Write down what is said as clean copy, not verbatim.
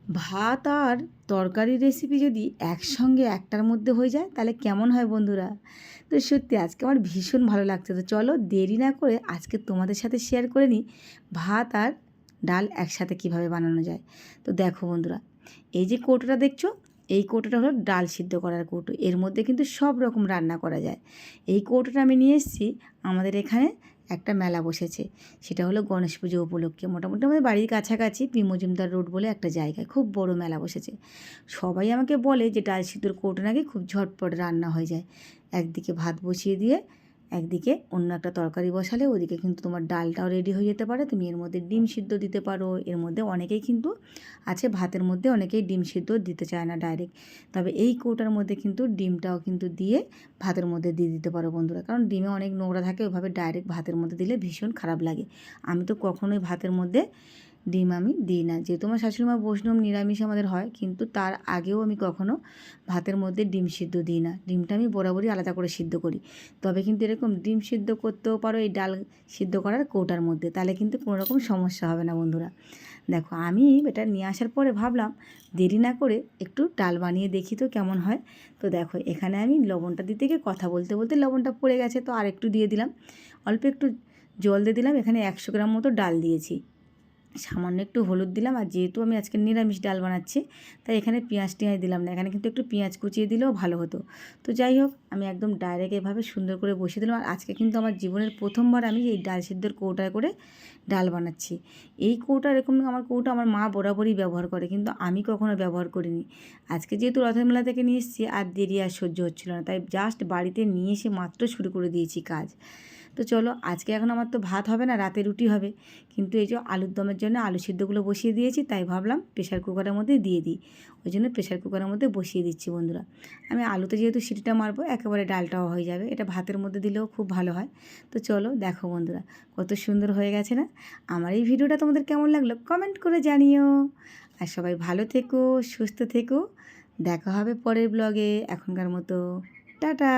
ভাত আর তরকারির রেসিপি যদি একসঙ্গে একটার মধ্যে হয়ে যায় তাহলে কেমন হয় বন্ধুরা। তো সত্যি আজকে আমার ভীষণ ভালো লাগছে। তো চলো দেরি না করে আজকে তোমাদের সাথে শেয়ার করে নিই ভাত আর ডাল একসাথে কিভাবে বানানো যায়। তো দেখো বন্ধুরা, এই যে কৌটোটা দেখছো, এই কৌটোটা হলো ডাল সিদ্ধ করার কৌটো। এর মধ্যে কিন্তু সব রকম রান্না করা যায়। এই কৌটোটা আমি নিয়ে এসেছি, আমাদের এখানে একটা মেলা বসেছে, সেটা হলো গণেশ পুজো উপলক্ষে। মোটামুটি আমাদের বাড়ির কাছাকাছি পি মজুমদার রোড বলে একটা জায়গায় খুব বড় মেলা বসেছে। সবাই আমাকে বলে যে ডাল সিদ্ধর কৌটো নাকি খুব ঝটপট রান্না হয়ে যায়। একদিকে ভাত বসিয়ে দিয়ে একদিকে অন্য একটা তরকারি বসালে ওদিকে কিন্তু তোমার ডালটাও রেডি হয়ে যেতে পারে। তুমি এর মধ্যে ডিম সিদ্ধ দিতে পারো। এর মধ্যে অনেকেই কিন্তু আছে, ভাতের মধ্যে অনেকেই ডিম সিদ্ধ দিতে চায় না ডাইরেক্ট, তবে এই কৌটার মধ্যে কিন্তু ডিমটাও কিন্তু দিয়ে ভাতের মধ্যে দিয়ে দিতে পারো বন্ধুরা। কারণ ডিমে অনেক নোংরা থাকে, ওইভাবে ডাইরেক্ট ভাতের মধ্যে দিলে ভীষণ খারাপ লাগে। আমি তো কখনোই ভাতের মধ্যে ডিম আমি দিই না, যেহেতু আমার শাশুড়িমা বৈষ্ণব, নিরামিষ আমাদের হয়, কিন্তু তার আগেও আমি কখনো ভাতের মধ্যে ডিম সিদ্ধ দিই না। ডিমটা আমি বরাবরই আলাদা করে সিদ্ধ করি। তবে কিন্তু এরকম ডিম সিদ্ধ করতেও পারো এই ডাল সিদ্ধ করার কৌটার মধ্যে, তাহলে কিন্তু কোনো রকম সমস্যা হবে না বন্ধুরা। দেখো আমি এটা নিয়ে আসার পরে ভাবলাম দেরি না করে একটু ডাল বানিয়ে দেখি তো কেমন হয়। তো দেখো এখানে আমি লবণটা দিতে গিয়ে কথা বলতে বলতে লবণটা পড়ে গেছে, তো আর একটু দিয়ে দিলাম। অল্প একটু জল দিয়ে দিলাম। এখানে 100 গ্রাম মতো ডাল দিয়েছি, সামান্য একটু হলুদ দিলাম। আর যেহেতু আমি আজকে নিরামিষ ডাল বানাচ্ছি, তাই এখানে পেঁয়াজ টিয়াজ দিলাম না। এখানে কিন্তু একটু পেঁয়াজ কুচিয়ে দিলেও ভালো হতো। তো যাই হোক, আমি একদম ডাইরেক্ট এভাবে সুন্দর করে বসিয়ে দিলাম। আর আজকে কিন্তু আমার জীবনের প্রথমবার আমি এই ডাল সিদ্ধর কৌটায় করে ডাল বানাচ্ছি। এই কৌটা এরকম আমার কৌটা আমার মা বরাবরই ব্যবহার করে, কিন্তু আমি কখনো ব্যবহার করিনি। আজকে যেহেতু রথের মেলা থেকে নিয়ে এসেছি, আর দেরি আর সহ্য হচ্ছিল না, তাই জাস্ট বাড়িতে নিয়ে এসে মাত্র শুরু করে দিয়েছি কাজ। তো চলো, আজকে এখন আমার তো ভাত হবে না, রাতে রুটি হবে। কিন্তু এই যে আলুর দমের জন্য আলু সিদ্ধগুলো বসিয়ে দিয়েছি, তাই ভাবলাম প্রেশার কুকারের মধ্যে দিয়ে দিই। ওই জন্য প্রেশার কুকারের মধ্যে বসিয়ে দিচ্ছি বন্ধুরা। আমি আলুতে যেহেতু সিটিটা মারবো, একেবারে ডালটাও হয়ে যাবে। এটা ভাতের মধ্যে দিলেও খুব ভালো হয়। তো চলো দেখো বন্ধুরা, কত সুন্দর হয়ে গেছে না। আমার এই ভিডিওটা তোমাদের কেমন লাগলো কমেন্ট করে জানিও। আর সবাই ভালো থেকো, সুস্থ থেকো। দেখা হবে পরের ব্লগে। এখনকার মতো টাটা।